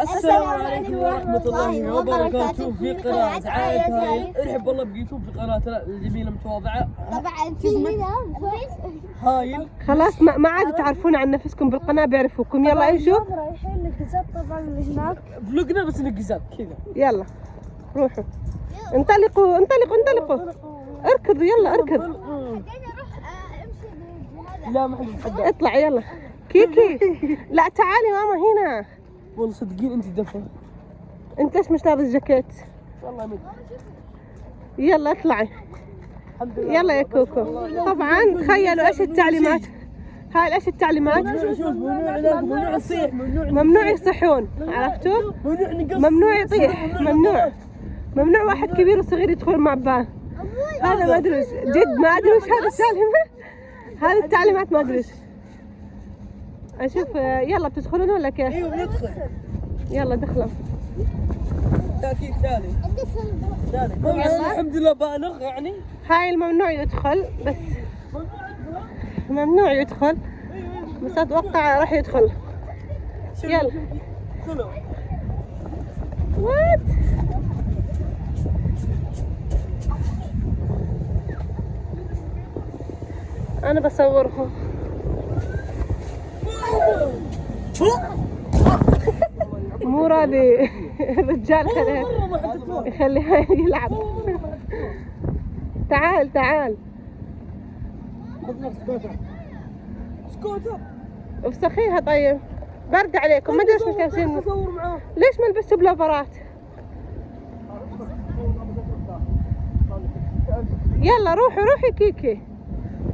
السلام عليكم ورحمة الله وبركاته. في قناة عائلة هايل. ارحب والله بيكم في قناة الجميلة المتواضعة. طبعا في هنا هايل. خلاص ما عاد تعرفون عن نفسكم بالقناة بيعرفوكم. يلا ايشو رايحين نقزات طبعا هناك. فلوقنا بس نقزات كذا. يلا روحوا انطلقوا انطلقوا انطلقوا اركضوا يلا اركض. لا ما حد يتحدى. اطلع يلا كيكي. لا تعالي ماما هنا. والله صدقين انت دفة. انت ايش مش لابس جاكيت؟ والله مد. يلا اطلعي. الحمد لله. يلا يا كوكو. طبعا تخيلوا ايش التعليمات. هاي ايش التعليمات؟ ممنوع يصيح. ممنوع يصيحون، عرفتوا؟ ممنوع نقص. ممنوع يطيح. ممنوع واحد كبير وصغير يدخل مع بعض. هذا ما ادري جد ما ادري وش هذا التعليمات. هذه التعليمات ما ادري. اشوف يلا بتدخلون ولا كيف؟ ايوه ندخل. يلا دخلوا. تاكيد ثاني. طبعا الحمد لله بالغ يعني. هاي الممنوع يدخل بس. ممنوع يدخل بس اتوقع راح يدخل. يلا. دخلوا. وات؟ انا بصورهم. مو راضي الرجال يخليها يلعب. تعال تعال. سكوتر. افسخيها طيب. برد عليكم ما ادري ايش مكاسين. ليش ما لبستوا بلوفرات؟ يلا روحي كيكي.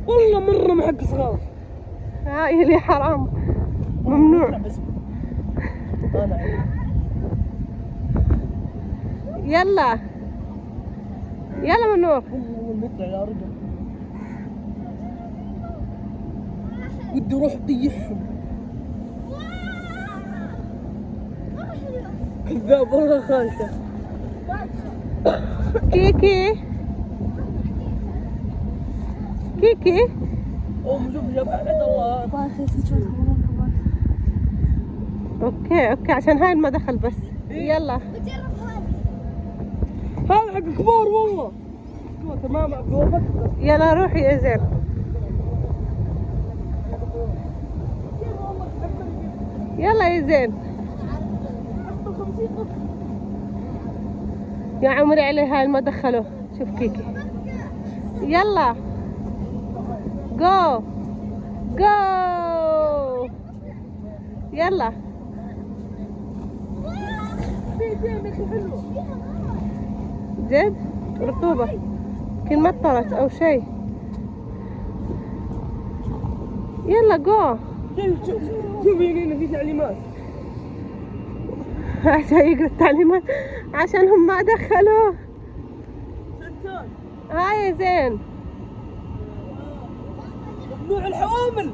والله مرة ما حق صغار. هاي اللي حرام ممنوع. يلا يلا منور. نطلع يا رجل. ودي اروح اطيحهم. كذاب والله خايفة. كيكي شوف يا بعد الله. اوكي عشان هاي المدخل بس. يلا هذا حق كبار والله. تمام عقوبتك. يلا روحي يا زين. يلا يا زين. يا عمري علي هاي المدخله. شوف كيكي. يلا جو يلا. جد رطوبة يمكن مطرت او شيء. يلا جو. شوف هنا في تعليمات. عشان يقرا التعليمات عشان هم ما دخلوه. هاي يا زين. ممنوع الحوامل.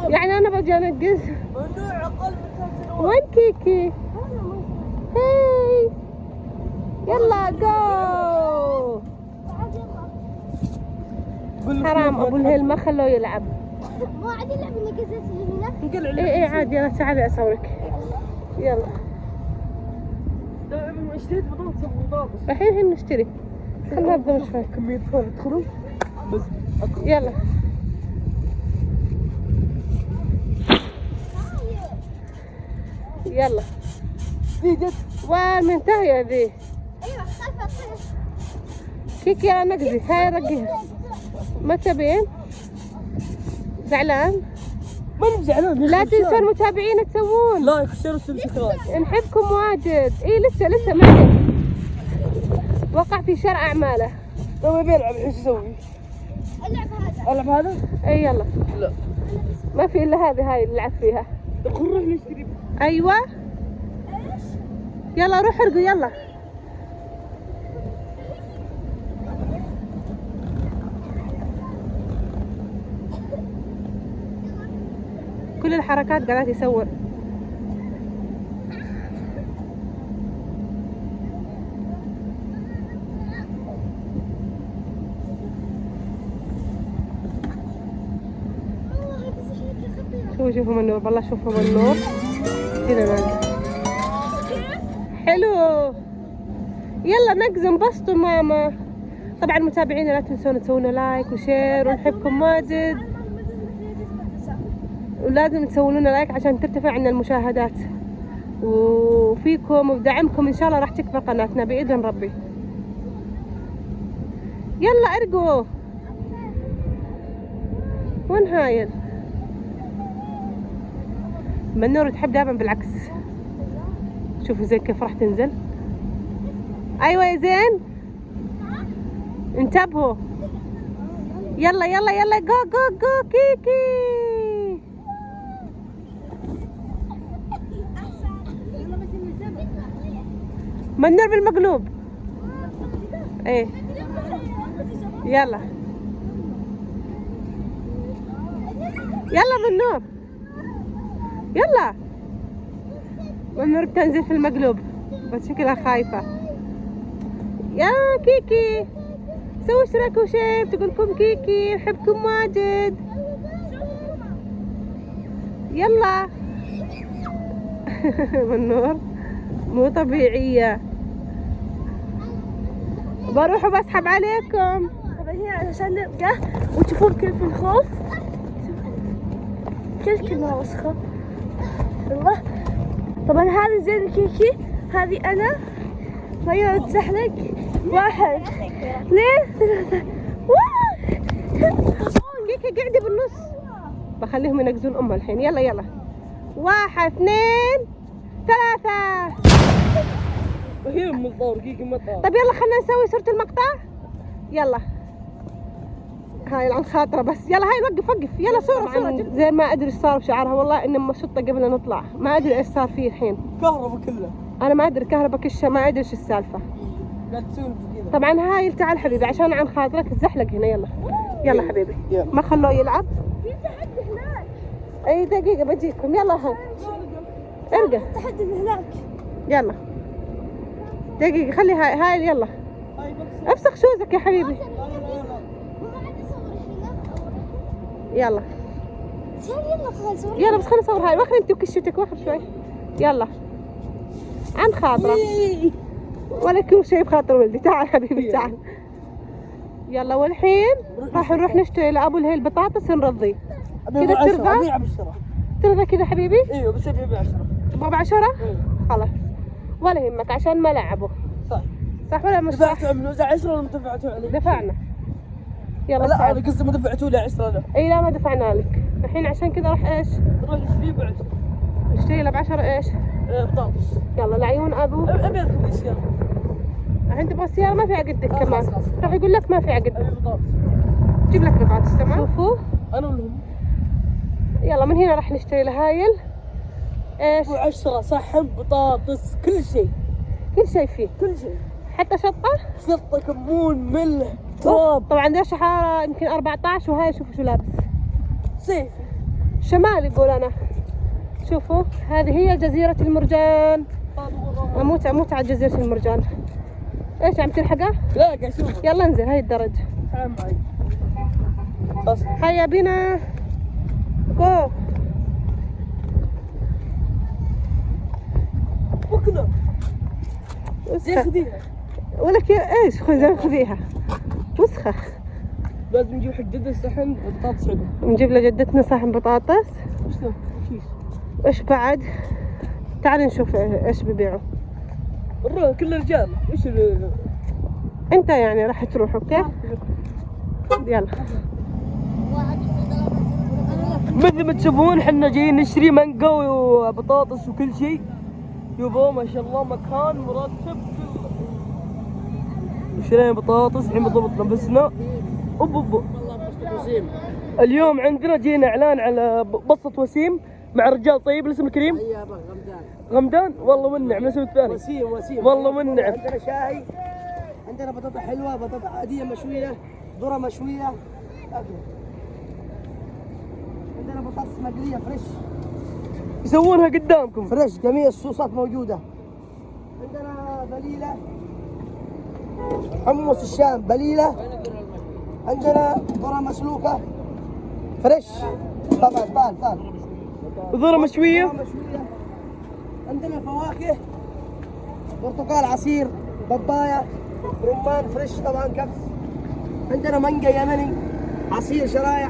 يعني انا بجي انقز. ممنوع اقل من 3 سنوات. وين كيكي؟ هاي يلا جو. حرام ابو الهيل ما خلوه يلعب. ما عاد يلعب النقزات اللي هنا. ايه عادي يلا تعالي اصورك. يلا دائما اشتريت بطاطس. الحين نشتري. خلنا نبدا شوي. كمية فول ادخلوا بس. يلا يلا. ذي جد. وين منتهية ذي؟ ايوه خلفها. كيكي يا نقزي هاي رقيها. ما تبين؟ زعلان؟ ماني زعلان. لا تنسوا المتابعين تسوون لايك شير وسبسكرايب. نحبكم واجد. اي لسه ما عليك. وقع في شر اعماله. لما بيلعب ايش يسوي؟ العب هذا؟ اي يلا. لا ما في الا هذه هاي اللي نلعب فيها. نروح نشتري. ايوه يلا روح ارقوا يلا. كل الحركات قاعدات يصور. شوفوا منور، والله شوفوا منور كذا نازل حلو. يلا نقزم انبسطوا ماما. طبعا متابعينا لا تنسون تسوون لايك وشير، ونحبكم واجد، ولازم تسوون لنا لايك عشان ترتفع عنا المشاهدات، وفيكم وبدعمكم ان شاء الله راح تكبر قناتنا باذن ربي. يلا ارقوا. وين هايل؟ منور تحب دائما بالعكس. شوفوا زين كيف راح تنزل. ايوه يا زين انتبهوا. يلا يلا يلا جو جو جو كيكي. منور بالمقلوب. ايه يلا يلا منور يلا. منور بتنزل في المقلوب بس شكلها خايفة. يا كيكي سووا اشتراك وشير، تقولكم كيكي نحبكم واجد. يلا منور مو طبيعية. بروح وبسحب عليكم. طبعا هنا علشان نبقى وتشوفون كيف الخوف، كل كلمة وسخة والله. طبعا هذا زين الكيكي، هذه أنا. فهي تزحلق 1 2 3. كيكي قاعدة بالنص. بخليهم ينقزون أمها الحين. يلا يلا 1 2 3. هي من الطور كيكي مطار. طيب يلا خلينا نسوي صورة المقطع. يلا هاي عن خاطرة بس. يلا هاي وقف وقف. يلا صورة. زي ما ادري ايش صار بشعرها والله، انما شطة قبل لا نطلع. ما ادري ايش صار فيه الحين. كهرباء كلها. انا ما ادري كهرباء كشة، ما ادري ايش السالفة. لا تسولف كذا. طبعا هاي تعال حبيبي عشان عن خاطرك تزحلق هنا. يلا يلا حبيبي. يلا. ما خلوه يلعب. في تحدي هناك. اي دقيقة بجيكم. يلا هاي ارقى. تحدي من هناك. يلا دقيقة خلي هاي يلا افسخ شوزك يا حبيبي. يلا يلا خلاص يلا بس خلينا نصور هاي. وخر انت وكشتك وخر شوي. يلا عن خاطرك ولا كل شيء بخاطر ولدي. تعال حبيبي تعال. يلا والحين راح نروح نشتري لابو الهيل بطاطس نرضيه. كذا ترضى؟ ابيع ب10. ترضى كذا حبيبي؟ ايوه بس ابيع ب10. ب10 خلاص ولا يهمك عشان ما لعبوا. صح صح ولا مش صح؟ دفعتوا من وزع 10 ولا ما دفعتوا علي؟ دفعنا. يلا لا تعال. انا قصدي ما دفعتوا لي 10 لا. اي لا ما دفعنا لك الحين، عشان كذا راح ايش؟ نروح نشتري ب10. نشتري له ب10 ايش؟ بطاطس. يلا لعيون ابو. ابي اركب السيارة. انت بس السيارة ما في عقدك كمان. خلاص. راح يقول لك ما في عقد. ابي بطاطس. جيب لك بطاطس تمام. شوفوا انا ولا هم؟ يلا من هنا راح نشتري لهايل ايش؟ ب10 صحن بطاطس كل شيء. كل شيء فيه. كل شيء. حتى شطة. شطة كمون ملح تراب. طبعا درجة حرارة يمكن 14 وهاي شوفوا شو لابس. صيف. شمال يقول انا. شوفوا هذه هي جزيرة المرجان. اموت على جزيرة المرجان. ايش عم تلحقها؟ لا قاعد اشوف. يلا انزل هاي الدرج. تعال معي. بس هيا بنا جو. بكنا. وسخة. خذيها. ولك يا ايش خذيها وسخة. لازم نجيب حق جدة صحن بطاطس حلو. نجيب لجدتنا صحن بطاطس. شنو؟ كيس. ايش بعد؟ تعال نشوف ايش ببيعوا. كل الرجال ايش انت يعني راح تروح اوكي؟ يلا مثل ما تشوفون احنا جايين نشتري مانجا وبطاطس وكل شيء. يبا ما شاء الله مكان مرتب. شرينا بطاطس الحين بالضبط لبسنا. اوب اليوم عندنا جينا اعلان على بسطة وسيم مع رجال طيب الاسم الكريم. غمدان والله من نعم. الاسم الثاني وسيم والله من نعم. عندنا شاي، عندنا بطاطا حلوه، بطاطا عاديه مشويه، ذره مشويه، عندنا بطاطس مقليه فريش يسوونها قدامكم. فريش، جميع الصوصات موجوده. عندنا بليله، حمص الشام بليله، عندنا ذره مسلوقه فريش. طبعا تعال ذرة مشوية. مشوية. عندنا فواكه، برتقال عصير، بابايا، رمان فريش طبعا كبس. عندنا مانجا يمني، عصير شرايح.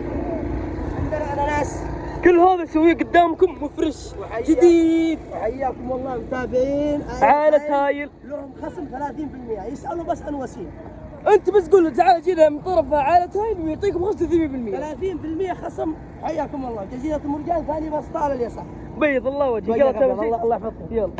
عندنا اناناس. كل هذا يسويه قدامكم وفريش جديد. حياكم الله متابعين عائلة هايل. لهم خصم 30%، يسألوا بس عن وسيم. انت بس قول تعال جينا من طرف عائلة هايل ويعطيكم 35%. 30% خصم. حياكم الله. جزيرة المرجان ثاني مسطرة اليسار. بيض الله وجهك. الله يحفظك. يلا.